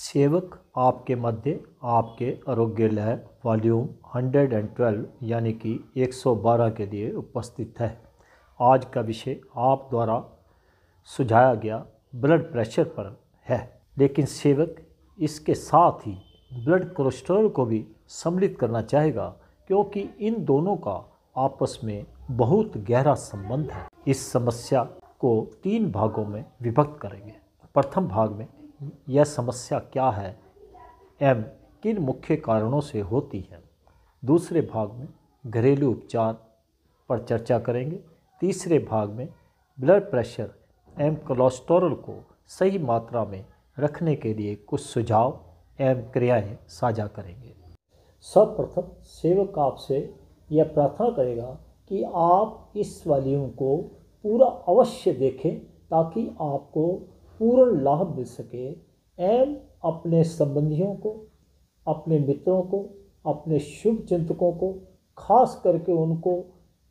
सेवक आपके मध्य आपके आरोग्य लय वॉल्यूम 112 यानी कि 112 के लिए उपस्थित है। आज का विषय आप द्वारा सुझाया गया ब्लड प्रेशर पर है, लेकिन सेवक इसके साथ ही ब्लड कोलेस्ट्रॉल को भी सम्मिलित करना चाहेगा, क्योंकि इन दोनों का आपस में बहुत गहरा संबंध है। इस समस्या को 3 भागों में विभक्त करेंगे। प्रथम भाग में यह समस्या क्या है एवं किन मुख्य कारणों से होती है। दूसरे भाग में घरेलू उपचार पर चर्चा करेंगे। तीसरे भाग में ब्लड प्रेशर एवं कोलेस्ट्रॉल को सही मात्रा में रखने के लिए कुछ सुझाव एवं क्रियाएं साझा करेंगे। सर्वप्रथम सेवक आपसे यह प्रार्थना करेगा कि आप इस वॉल्यूम को पूरा अवश्य देखें, ताकि आपको पूर्ण लाभ मिल सके एवं अपने संबंधियों को, अपने मित्रों को, अपने शुभ चिंतकों को, खास करके उनको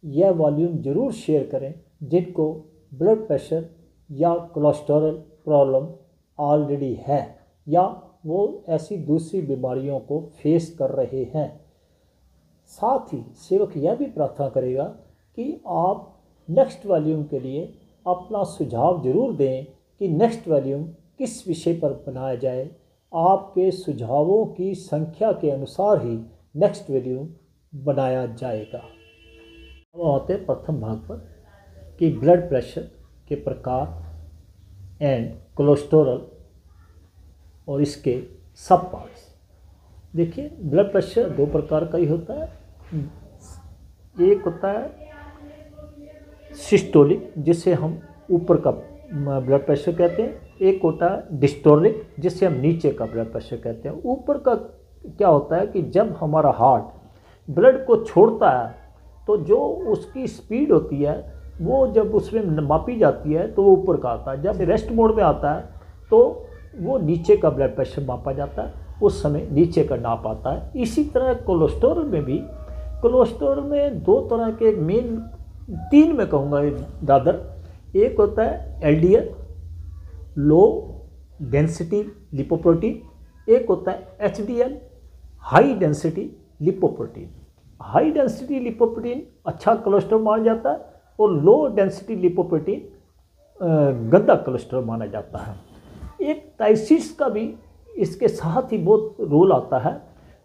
यह वॉल्यूम ज़रूर शेयर करें जिनको ब्लड प्रेशर या कोलेस्ट्रॉल प्रॉब्लम ऑलरेडी है या वो ऐसी दूसरी बीमारियों को फेस कर रहे हैं। साथ ही सेवक यह भी प्रार्थना करेगा कि आप नेक्स्ट वॉल्यूम के लिए अपना सुझाव ज़रूर दें कि नेक्स्ट वॉल्यूम किस विषय पर बनाया जाए। आपके सुझावों की संख्या के अनुसार ही नेक्स्ट वॉल्यूम बनाया जाएगा। अब आते हैं प्रथम भाग पर कि ब्लड प्रेशर के प्रकार एंड कोलेस्ट्रॉल और इसके सब पार्ट्स। देखिए, ब्लड प्रेशर 2 प्रकार का ही होता है। एक होता है सिस्टोलिक, जिसे हम ऊपर का ब्लड प्रेशर कहते हैं। एक होता है डिस्टोलिक, जिसे हम नीचे का ब्लड प्रेशर कहते हैं। ऊपर का क्या होता है कि जब हमारा हार्ट ब्लड को छोड़ता है तो जो उसकी स्पीड होती है वो जब उसमें मापी जाती है तो वो ऊपर का आता है। जब रेस्ट मोड में आता है तो वो नीचे का ब्लड प्रेशर मापा जाता है, उस समय नीचे का नाप आता है। इसी तरह कोलेस्ट्रॉल में भी, कोलेस्ट्रॉल में 2 तरह के मेन, 3 में कहूँगा दादर। एक होता है एलडीएल, लो डेंसिटी लिपोप्रोटीन। एक होता है HDL, high density lipoprotein. High density lipoprotein अच्छा कोलेस्ट्रॉल माना जाता है और लो डेंसिटी लिपोप्रोटीन गंदा कोलेस्ट्रॉल माना जाता है। एक टाइसिस का भी इसके साथ ही बहुत रोल आता है,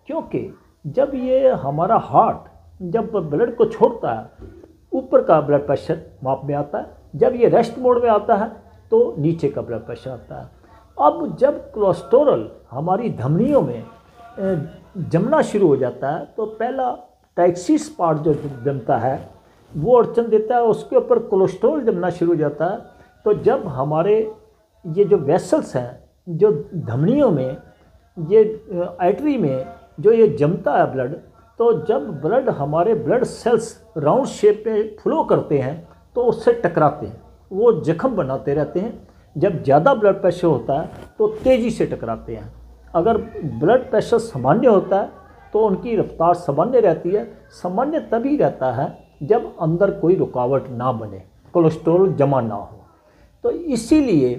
क्योंकि जब ये हमारा हार्ट जब ब्लड को छोड़ता है ऊपर का ब्लड प्रेशर माप में आता है, जब ये रेस्ट मोड में आता है तो नीचे का ब्लड प्रेशर आता है। अब जब कोलेस्ट्रॉल हमारी धमनियों में जमना शुरू हो जाता है तो पहला टाइसिस पार्ट जो जमता है वो अड़चन देता है, उसके ऊपर कोलेस्ट्रॉल जमना शुरू हो जाता है। तो जब हमारे ये जो वेसल्स हैं, जो धमनियों में, ये आर्टरी में जो ये जमता है ब्लड, तो जब ब्लड हमारे ब्लड सेल्स राउंड शेप में फ्लो करते हैं तो उससे टकराते हैं, वो जख्म बनाते रहते हैं। जब ज़्यादा ब्लड प्रेशर होता है तो तेज़ी से टकराते हैं। अगर ब्लड प्रेशर सामान्य होता है तो उनकी रफ्तार सामान्य रहती है। सामान्य तभी रहता है जब अंदर कोई रुकावट ना बने, कोलेस्ट्रॉल जमा ना हो। तो इसीलिए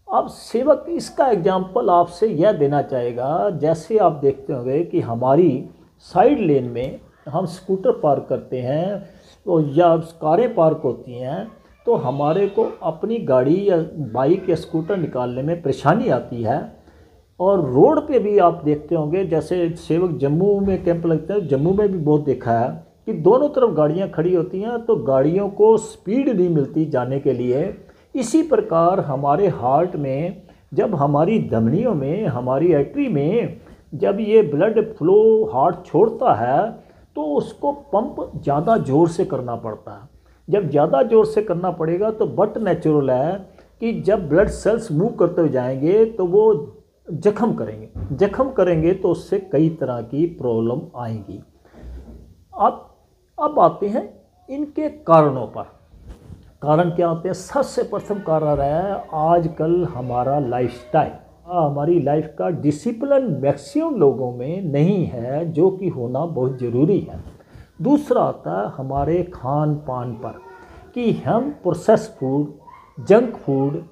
अब सेवक इसका एग्जाम्पल आपसे यह देना चाहेगा, जैसे आप देखते होंगे कि हमारी साइड लेन में हम स्कूटर पार्क करते हैं तो या कारें पार्क होती हैं, तो हमारे को अपनी गाड़ी या बाइक या स्कूटर निकालने में परेशानी आती है। और रोड पे भी आप देखते होंगे, जैसे सेवक जम्मू में कैंप लगते हैं, जम्मू में भी बहुत देखा है कि दोनों तरफ गाड़ियां खड़ी होती हैं तो गाड़ियों को स्पीड नहीं मिलती जाने के लिए। इसी प्रकार हमारे हार्ट में, जब हमारी धमनियों में, हमारी आर्टरी में जब ये ब्लड फ्लो हार्ट छोड़ता है तो उसको पंप ज़्यादा ज़ोर से करना पड़ता है। जब ज़्यादा ज़ोर से करना पड़ेगा तो बट नेचुरल है कि जब ब्लड सेल्स मूव करते हुए जाएंगे तो वो जख्म करेंगे तो उससे कई तरह की प्रॉब्लम आएंगी। अब आते हैं इनके कारणों पर। कारण क्या होते हैं? सबसे प्रथम कारण है आजकल हमारा लाइफस्टाइल। हमारी लाइफ का डिसिप्लिन मैक्सिमम लोगों में नहीं है, जो कि होना बहुत ज़रूरी है। दूसरा आता है हमारे खान पान पर कि हम प्रोसेस फूड, जंक फूड,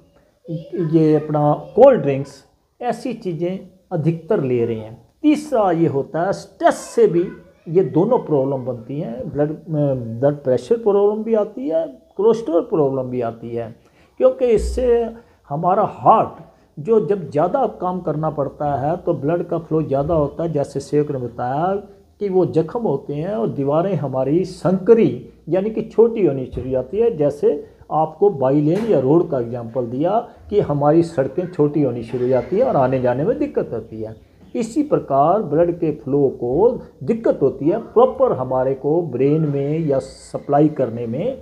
ये अपना कोल्ड ड्रिंक्स, ऐसी चीज़ें अधिकतर ले रहे हैं। तीसरा ये होता है स्ट्रेस से भी ये दोनों प्रॉब्लम बनती हैं, ब्लड प्रेशर प्रॉब्लम भी आती है, कोलेस्ट्रॉल प्रॉब्लम भी आती है, क्योंकि इससे हमारा हार्ट जो जब ज़्यादा काम करना पड़ता है तो ब्लड का फ्लो ज़्यादा होता है। जैसे सेवक ने बताया कि वो जख्म होते हैं और दीवारें हमारी संकरी यानी कि छोटी होनी शुरू हो जाती है। जैसे आपको बाईलेन या रोड का एग्जांपल दिया कि हमारी सड़कें छोटी होनी शुरू हो जाती है और आने जाने में दिक्कत होती है। इसी प्रकार ब्लड के फ्लो को दिक्कत होती है प्रॉपर हमारे को ब्रेन में या सप्लाई करने में।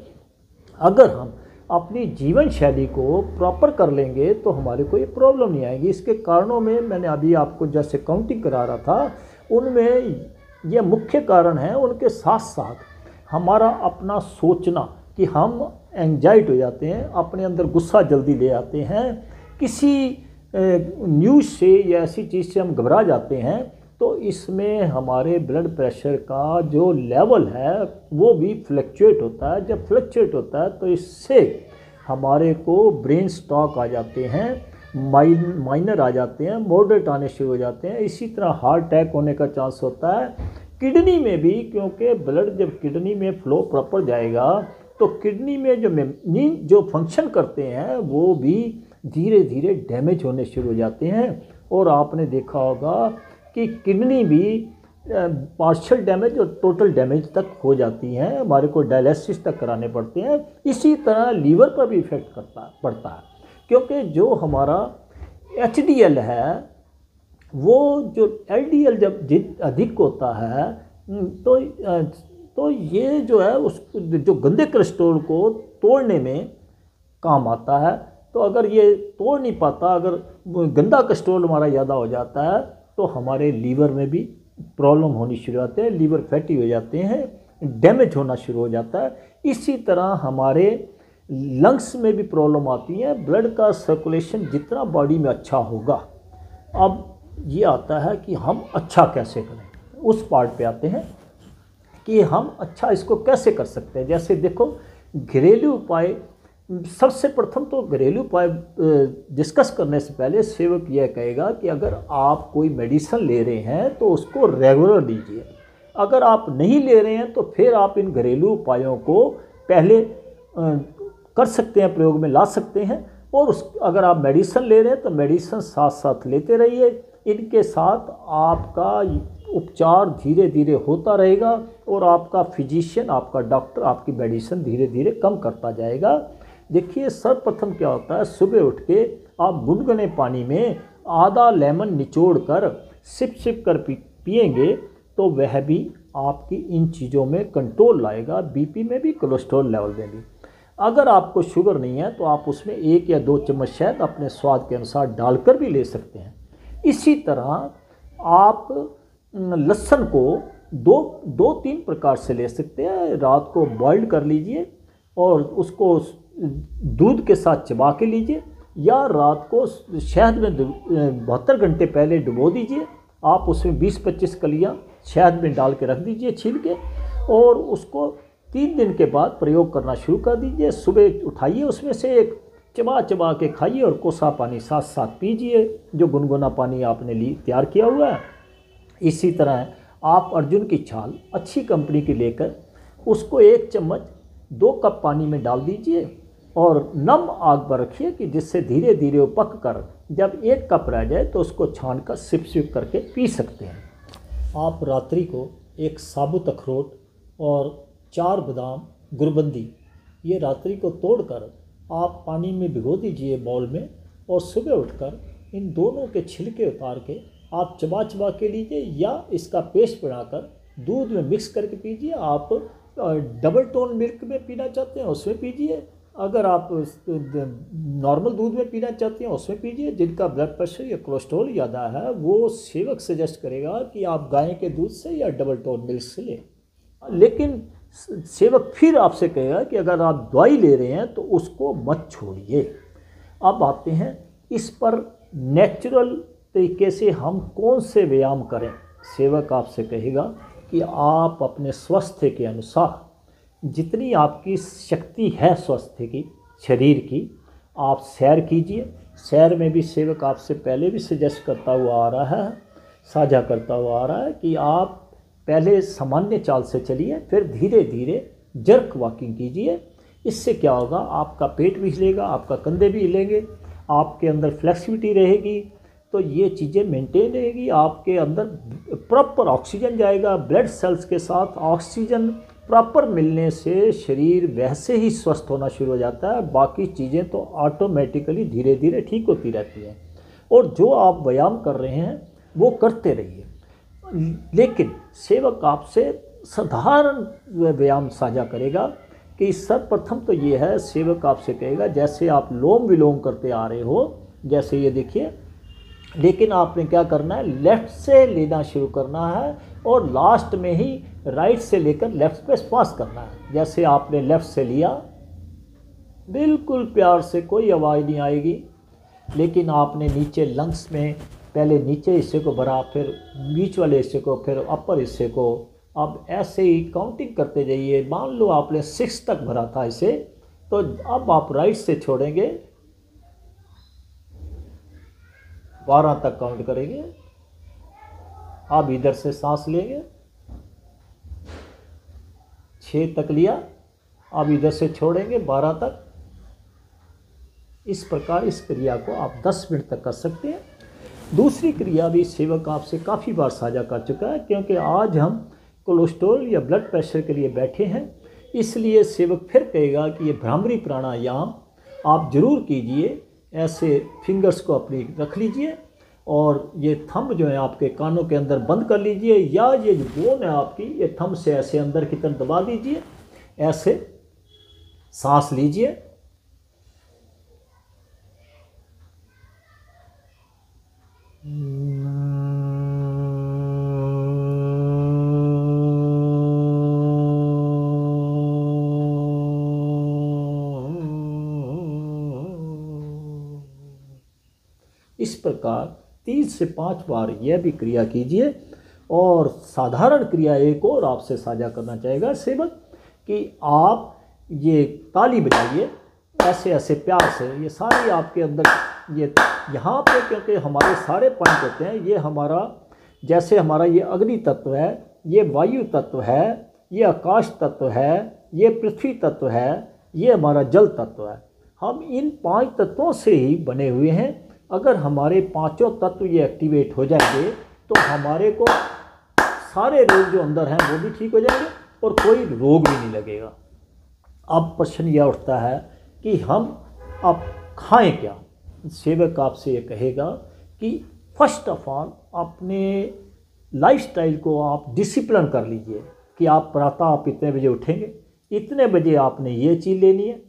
अगर हम अपनी जीवन शैली को प्रॉपर कर लेंगे तो हमारे को ये प्रॉब्लम नहीं आएगी। इसके कारणों में मैंने अभी आपको जैसे काउंटिंग करा रहा था, उनमें ये मुख्य कारण है। उनके साथ साथ हमारा अपना सोचना कि हम एंजाइट हो जाते हैं, अपने अंदर गुस्सा जल्दी ले आते हैं, किसी न्यूज़ से या ऐसी चीज़ से हम घबरा जाते हैं, तो इसमें हमारे ब्लड प्रेशर का जो लेवल है वो भी फ्लक्चुएट होता है। जब फ्लक्चुएट होता है तो इससे हमारे को ब्रेन स्ट्रोक आ जाते हैं, माइनर आ जाते हैं, मॉडरेट आने शुरू हो जाते हैं। इसी तरह हार्ट अटैक होने का चांस होता है। किडनी में भी, क्योंकि ब्लड जब किडनी में फ्लो प्रॉपर जाएगा तो किडनी में जो फंक्शन करते हैं वो भी धीरे धीरे डैमेज होने शुरू हो जाते हैं। और आपने देखा होगा कि किडनी भी पार्शियल डैमेज और टोटल डैमेज तक हो जाती हैं, हमारे को डायलिसिस तक कराने पड़ते हैं। इसी तरह लीवर पर भी इफ़ेक्ट पड़ता है, क्योंकि जो हमारा HDL है वो जो LDL जब अधिक होता है तो ये जो है उस जो गंदे कोलेस्ट्रॉल को तोड़ने में काम आता है। तो अगर ये तोड़ नहीं पाता, अगर गंदा कोलेस्ट्रॉल हमारा ज़्यादा हो जाता है तो हमारे लीवर में भी प्रॉब्लम होनी शुरू हो जाती है, लीवर फैटी हो जाते हैं, डैमेज होना शुरू हो जाता है। इसी तरह हमारे लंग्स में भी प्रॉब्लम आती है। ब्लड का सर्कुलेशन जितना बॉडी में अच्छा होगा, अब ये आता है कि हम अच्छा कैसे करें, उस पार्ट पे आते हैं कि हम अच्छा इसको कैसे कर सकते हैं। जैसे देखो, घरेलू उपाय, सबसे प्रथम तो घरेलू उपाय डिस्कस करने से पहले सेवक यह कहेगा कि अगर आप कोई मेडिसिन ले रहे हैं तो उसको रेगुलर लीजिए। अगर आप नहीं ले रहे हैं तो फिर आप इन घरेलू उपायों को पहले कर सकते हैं, प्रयोग में ला सकते हैं। और अगर आप मेडिसिन ले रहे हैं तो मेडिसिन साथ साथ लेते रहिए। इनके साथ आपका उपचार धीरे धीरे होता रहेगा और आपका फिजिशियन, आपका डॉक्टर आपकी मेडिसिन धीरे धीरे कम करता जाएगा। देखिए, सर्वप्रथम क्या होता है, सुबह उठ के आप गुनगुने पानी में आधा लेमन निचोड़ कर सिप सिप कर पिएंगे तो वह भी आपकी इन चीज़ों में कंट्रोल लाएगा, बीपी में भी, कोलेस्ट्रॉल लेवल में भी। अगर आपको शुगर नहीं है तो आप उसमें 1 या 2 चम्मच शहद अपने स्वाद के अनुसार डालकर भी ले सकते हैं। इसी तरह आप लहसुन को 2-3 प्रकार से ले सकते हैं। रात को बॉइल्ड कर लीजिए और उसको दूध के साथ चबा के लीजिए, या रात को शहद में 72 घंटे पहले डुबो दीजिए। आप उसमें 20-25 कलियाँ शहद में डाल के रख दीजिए छील के, और उसको 3 दिन के बाद प्रयोग करना शुरू कर दीजिए। सुबह उठाइए, उसमें से एक चबा के खाइए और कोसा पानी साथ साथ पीजिए, जो गुनगुना पानी आपने तैयार किया हुआ है। इसी तरह आप अर्जुन की छाल अच्छी कंपनी की लेकर उसको 1 चम्मच 2 कप पानी में डाल दीजिए और नम आग पर रखिए कि जिससे धीरे धीरे वो पक कर जब 1 कप रह जाए तो उसको छान कर सिप सिप करके पी सकते हैं। आप रात्रि को एक साबुत अखरोट और 4 बादाम गुरबंदी, ये रात्रि को तोड़कर आप पानी में भिगो दीजिए बाउल में, और सुबह उठकर इन दोनों के छिलके उतार के आप चबा के लीजिए, या इसका पेस्ट बनाकर दूध में मिक्स करके पीजिए। आप डबल टोन मिल्क में पीना चाहते हैं उसमें पीजिए, अगर आप नॉर्मल दूध में पीना चाहते हैं उसमें पीजिए। जिनका ब्लड प्रेशर या कोलेस्ट्रॉल ज़्यादा है वो सेवक सजेस्ट करेगा कि आप गाय के दूध से या डबल टोन मिल्क से लें। लेकिन सेवक फिर आपसे कहेगा कि अगर आप दवाई ले रहे हैं तो उसको मत छोड़िए। अब आते हैं इस पर नेचुरल तरीके से हम कौन से व्यायाम करें। सेवक आपसे कहेगा कि आप अपने स्वास्थ्य के अनुसार जितनी आपकी शक्ति है स्वास्थ्य की, शरीर की, आप सैर कीजिए। शहर में भी सेवक आपसे पहले भी सजेस्ट करता हुआ आ रहा है, साझा करता हुआ आ रहा है कि आप पहले सामान्य चाल से चलिए, फिर धीरे धीरे जर्क वॉकिंग कीजिए। इससे क्या होगा, आपका पेट भी हिलेगा, आपका कंधे भी हिलेंगे, आपके अंदर फ्लेक्सिबिलिटी रहेगी, तो ये चीज़ें मेंटेन रहेगी। आपके अंदर प्रॉपर ऑक्सीजन जाएगा, ब्लड सेल्स के साथ ऑक्सीजन प्रॉपर मिलने से शरीर वैसे ही स्वस्थ होना शुरू हो जाता है। बाकी चीज़ें तो ऑटोमेटिकली धीरे धीरे ठीक होती रहती हैं। और जो आप व्यायाम कर रहे हैं वो करते रहिए, लेकिन सेवक आपसे साधारण व्यायाम साझा करेगा कि सर्वप्रथम तो ये है, सेवक आपसे कहेगा जैसे आप लोम विलोम करते आ रहे हो, जैसे ये देखिए, लेकिन आपने क्या करना है, लेफ़्ट से लेना शुरू करना है और लास्ट में ही राइट से लेकर लेफ़्ट पे श्वास करना है। जैसे आपने लेफ़्ट से लिया, बिल्कुल प्यार से, कोई आवाज़ नहीं आएगी, लेकिन आपने नीचे लंग्स में पहले नीचे हिस्से को भरा, फिर बीच वाले हिस्से को, फिर अपर हिस्से को। अब ऐसे ही काउंटिंग करते जाइए। मान लो आपने 6 तक भरा था इसे, तो अब आप राइट से छोड़ेंगे, 12 तक काउंट करेंगे। आप इधर से सांस लेंगे, 6 तक लिया, अब इधर से छोड़ेंगे 12 तक। इस प्रकार इस क्रिया को आप 10 मिनट तक कर सकते हैं। दूसरी क्रिया भी सेवक आपसे काफ़ी बार साझा कर चुका है, क्योंकि आज हम कोलेस्ट्रॉल या ब्लड प्रेशर के लिए बैठे हैं, इसलिए सेवक फिर कहेगा कि ये भ्रामरी प्राणायाम आप जरूर कीजिए। ऐसे फिंगर्स को अपनी रख लीजिए और ये थंब जो है आपके कानों के अंदर बंद कर लीजिए, या ये जो बोन है आपकी, ये थंब से ऐसे अंदर की तरफ दबा दीजिए। ऐसे सांस लीजिए, इस प्रकार 3 से 5 बार यह भी क्रिया कीजिए। और साधारण क्रिया एक और आपसे साझा करना चाहेगा सेवक कि आप ये ताली बजाइए ऐसे ऐसे प्यार से। ये सारी आपके अंदर ये यहाँ पे, क्योंकि हमारे सारे पॉइंट होते हैं, ये हमारा जैसे हमारा ये अग्नि तत्व है, ये वायु तत्व है, ये आकाश तत्व है, ये पृथ्वी तत्व है, ये हमारा जल तत्व है। हम इन 5 तत्वों से ही बने हुए हैं। अगर हमारे 5 तत्व ये एक्टिवेट हो जाएंगे तो हमारे को सारे रोग जो अंदर हैं वो भी ठीक हो जाएंगे और कोई रोग भी नहीं लगेगा। अब प्रश्न यह उठता है कि हम अब खाएं क्या। सेवक आपसे ये कहेगा कि फर्स्ट ऑफ ऑल अपने लाइफस्टाइल को आप डिसिप्लिन कर लीजिए कि आप प्रातः आप इतने बजे उठेंगे, इतने बजे आपने ये चीज़ लेनी है,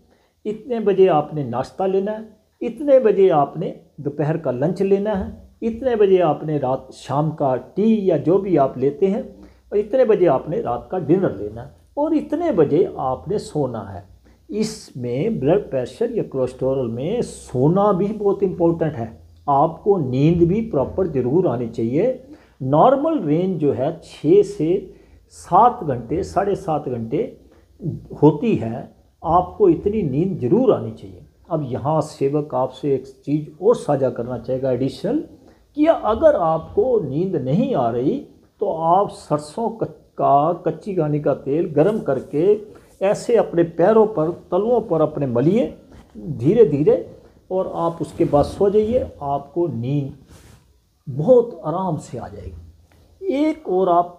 इतने बजे आपने नाश्ता लेना है, इतने बजे आपने दोपहर का लंच लेना है, इतने बजे आपने रात शाम का टी या जो भी आप लेते हैं, और इतने बजे आपने रात का डिनर लेना है, और इतने बजे आपने सोना है। इसमें ब्लड प्रेशर या कोलेस्ट्रॉल में सोना भी बहुत इम्पोर्टेंट है। आपको नींद भी प्रॉपर ज़रूर आनी चाहिए। नॉर्मल रेंज जो है 6 से 7 घंटे, 7.5 घंटे होती है। आपको इतनी नींद जरूर आनी चाहिए। अब यहाँ सेवक आपसे एक चीज़ और साझा करना चाहेगा एडिशनल, कि अगर आपको नींद नहीं आ रही तो आप सरसों का कच्ची घानी का तेल गरम करके ऐसे अपने पैरों पर, तलुओं पर अपने मलिए धीरे धीरे, और आप उसके बाद सो जाइए। आपको नींद बहुत आराम से आ जाएगी। एक और आप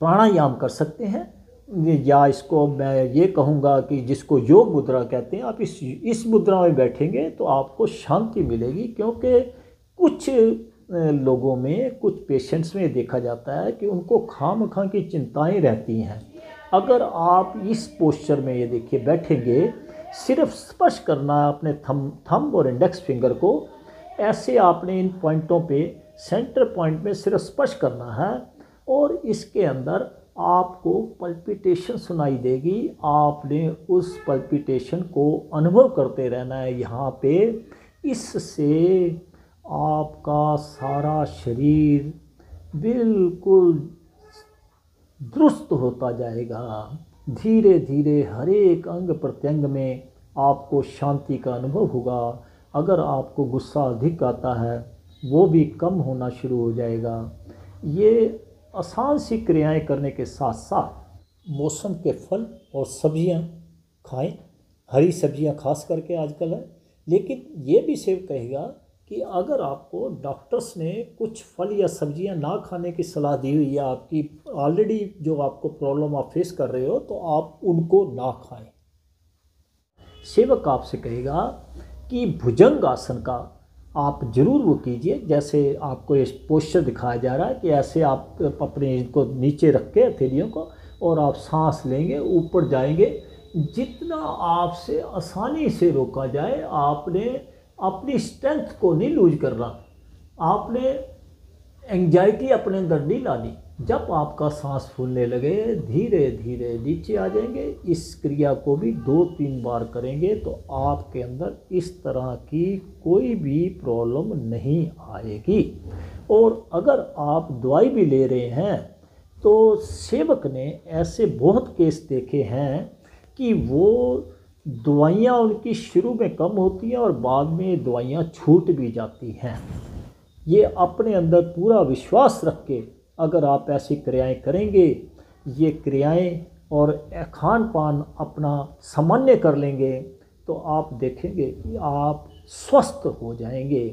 प्राणायाम कर सकते हैं, या इसको मैं ये कहूँगा कि जिसको योग मुद्रा कहते हैं। आप इस मुद्रा में बैठेंगे तो आपको शांति मिलेगी, क्योंकि कुछ लोगों में, कुछ पेशेंट्स में देखा जाता है कि उनको खामखा की चिंताएं रहती हैं। अगर आप इस पोस्चर में ये देखिए बैठेंगे, सिर्फ स्पर्श करना है अपने थंब और इंडेक्स फिंगर को, ऐसे आपने इन पॉइंटों पे सेंटर पॉइंट में सिर्फ स्पर्श करना है, और इसके अंदर आपको पल्पिटेशन सुनाई देगी। आपने उस पल्पिटेशन को अनुभव करते रहना है यहाँ पे। इससे आपका सारा शरीर बिल्कुल दुरुस्त होता जाएगा। धीरे धीरे हर एक अंग प्रत्यंग में आपको शांति का अनुभव होगा। अगर आपको गुस्सा अधिक आता है वो भी कम होना शुरू हो जाएगा। ये आसान सी क्रियाएं करने के साथ साथ मौसम के फल और सब्जियां खाएं, हरी सब्जियां खास करके आजकल है। लेकिन ये भी सेव कहेगा कि अगर आपको डॉक्टर्स ने कुछ फल या सब्जियां ना खाने की सलाह दी हुई है, आपकी ऑलरेडी जो आपको प्रॉब्लम आप फेस कर रहे हो, तो आप उनको ना खाएं। सेवक आपसे कहेगा कि भुजंग आसन का आप जरूर वो कीजिए, जैसे आपको ये पोस्चर दिखाया जा रहा है कि ऐसे आप अपने इनको नीचे रख के हथेलियों को और आप सांस लेंगे, ऊपर जाएंगे। जितना आपसे आसानी से रोका जाए, आपने अपनी स्ट्रेंथ को नहीं लूज करना, आपने एंजाइटी अपने अंदर नहीं लानी। जब आपका सांस फूलने लगे धीरे धीरे नीचे आ जाएंगे। इस क्रिया को भी 2-3 बार करेंगे तो आपके अंदर इस तरह की कोई भी प्रॉब्लम नहीं आएगी। और अगर आप दवाई भी ले रहे हैं तो सेवक ने ऐसे बहुत केस देखे हैं कि वो दवाइयाँ उनकी शुरू में कम होती हैं और बाद में दवाइयाँ छूट भी जाती हैं। ये अपने अंदर पूरा विश्वास रख के अगर आप ऐसी क्रियाएं करेंगे, ये क्रियाएं और खान पान अपना सामान्य कर लेंगे, तो आप देखेंगे कि आप स्वस्थ हो जाएंगे।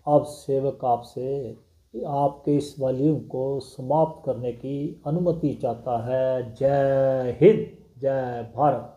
अब सेवक आपसे आपके इस वॉल्यूम को समाप्त करने की अनुमति चाहता है। जय हिंद, जय भारत।